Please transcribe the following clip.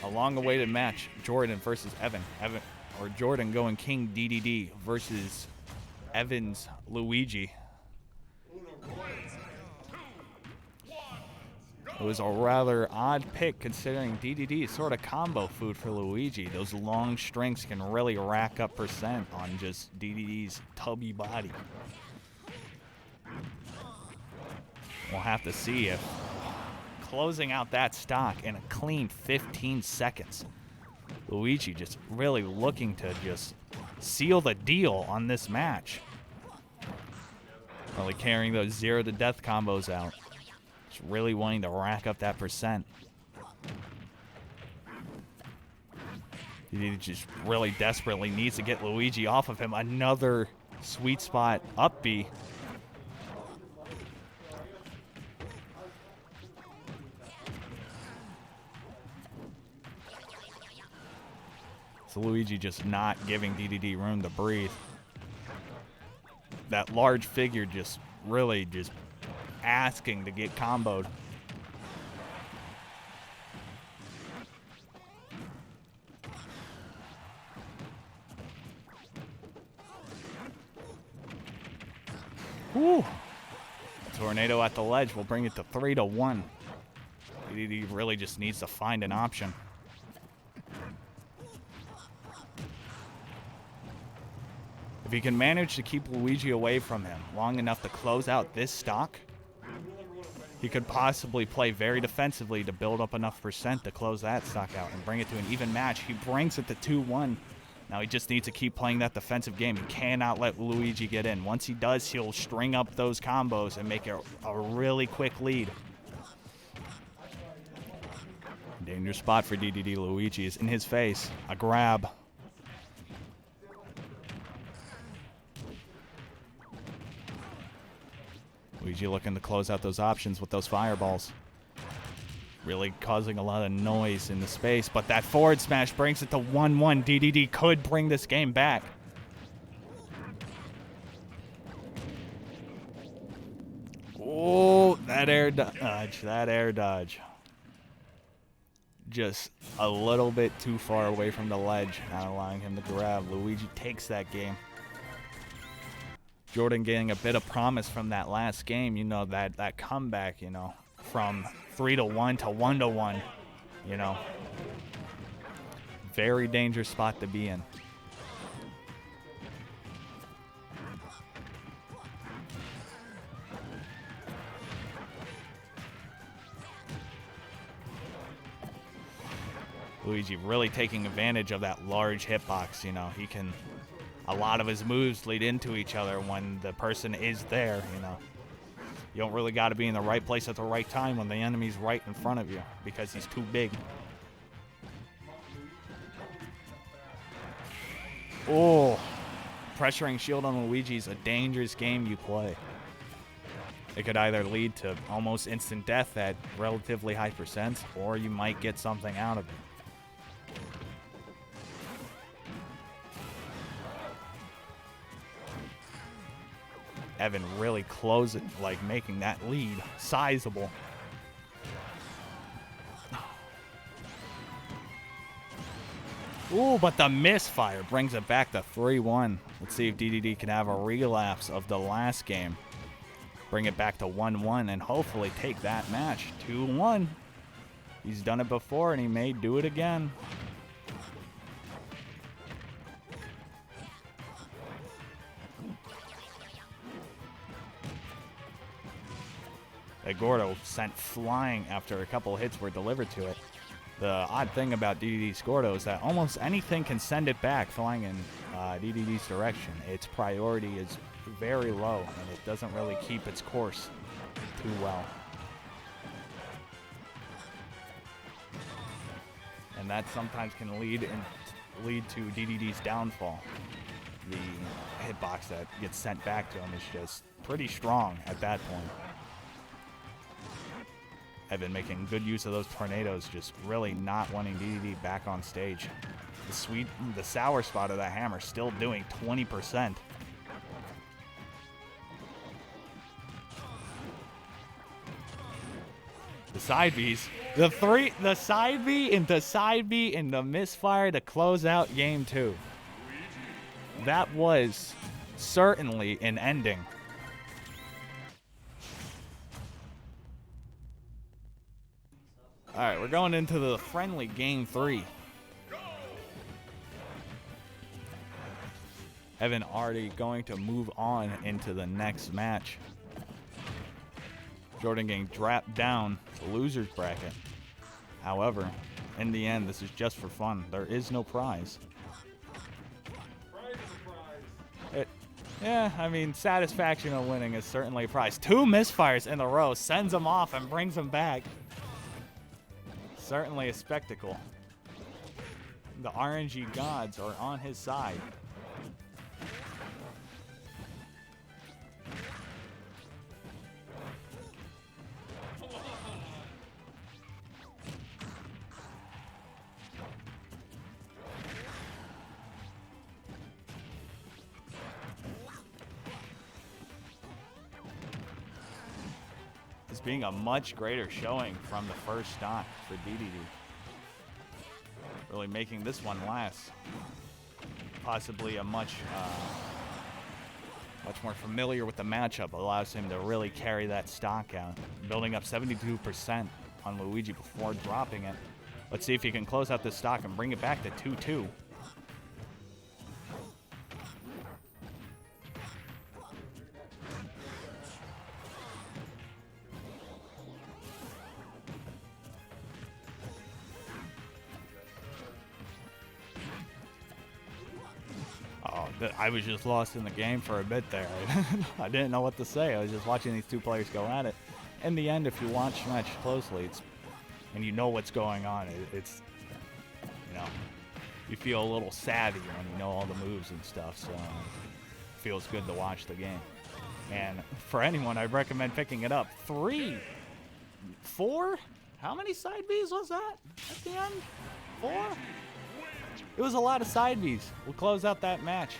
A long-awaited match, Jordan versus Evan. Jordan going King Dedede versus Evan's Luigi. It was a rather odd pick considering Dedede is sort of combo food for Luigi. Those long strings can really rack up percent on just Dedede's tubby body. We'll have to see if closing out that stock in a clean 15 seconds. Luigi just really looking to just seal the deal on this match. Really carrying those 0 to death combos out. Just really wanting to rack up that percent. He just really desperately needs to get Luigi off of him. Another sweet spot up B. So Luigi just not giving Dedede room to breathe. That large figure just really just asking to get comboed. Whew. Tornado at the ledge will bring it to 3-1. Dedede really just needs to find an option. If he can manage to keep Luigi away from him long enough to close out this stock, he could possibly play very defensively to build up enough percent to close that stock out and bring it to an even match. He brings it to 2-1. Now he just needs to keep playing that defensive game. He cannot let Luigi get in. Once he does, he'll string up those combos and make it a really quick lead. Dangerous spot for Dedede. Luigi is in his face. A grab. Luigi looking to close out those options with those fireballs. Really causing a lot of noise in the space, but that forward smash brings it to 1-1. Dedede could bring this game back. Oh, that air dodge. Just a little bit too far away from the ledge, not allowing him to grab. Luigi takes that game. Jordan getting a bit of promise from that last game, you know, that comeback, you know, from 3-1 to 1-1, you know. Very dangerous spot to be in. Luigi really taking advantage of that large hitbox, you know. He can... A lot of his moves lead into each other when the person is there, you know. You don't really got to be in the right place at the right time when the enemy's right in front of you because he's too big. Oh, pressuring shield on Luigi is a dangerous game you play. It could either lead to almost instant death at relatively high percents, or you might get something out of it. Evan really closing, like making that lead sizable. Ooh, but the misfire brings it back to 3-1. Let's see if Dedede can have a relapse of the last game. Bring it back to 1-1 and hopefully take that match 2-1. He's done it before and he may do it again. Gordo sent flying after a couple hits were delivered to it. The odd thing about Dedede's Gordo is that almost anything can send it back flying in Dedede's direction. Its priority is very low, and it doesn't really keep its course too well. And that sometimes can lead to Dedede's downfall. The hitbox that gets sent back to him is just pretty strong at that point. Evan making good use of those tornadoes, just really not wanting Dedede back on stage. The sour spot of that hammer still doing 20%. The side Bs The side B into side B and the misfire to close out game 2. That was certainly an ending. All right, we're going into the friendly game 3. Evan already going to move on into the next match. Jordan getting dropped down to loser's bracket. However, in the end, this is just for fun. There is no prize. Yeah, I mean, satisfaction of winning is certainly a prize. 2 misfires in a row sends him off and brings him back. Certainly a spectacle. The RNG gods are on his side. This being a much greater showing from the first stock for Dedede. Really making this one last. Possibly a much more familiar with the matchup. Allows him to really carry that stock out. Building up 72% on Luigi before dropping it. Let's see if he can close out this stock and bring it back to 2-2. I was just lost in the game for a bit there. I didn't know what to say. I was just watching these 2 players go at it. In the end, if you watch the match closely, and you know what's going on, it's, you know, you feel a little savvy when you know all the moves and stuff. So it feels good to watch the game. And for anyone, I'd recommend picking it up. 3, 4? How many side Bs was that at the end? 4? It was a lot of side Bs. We'll close out that match.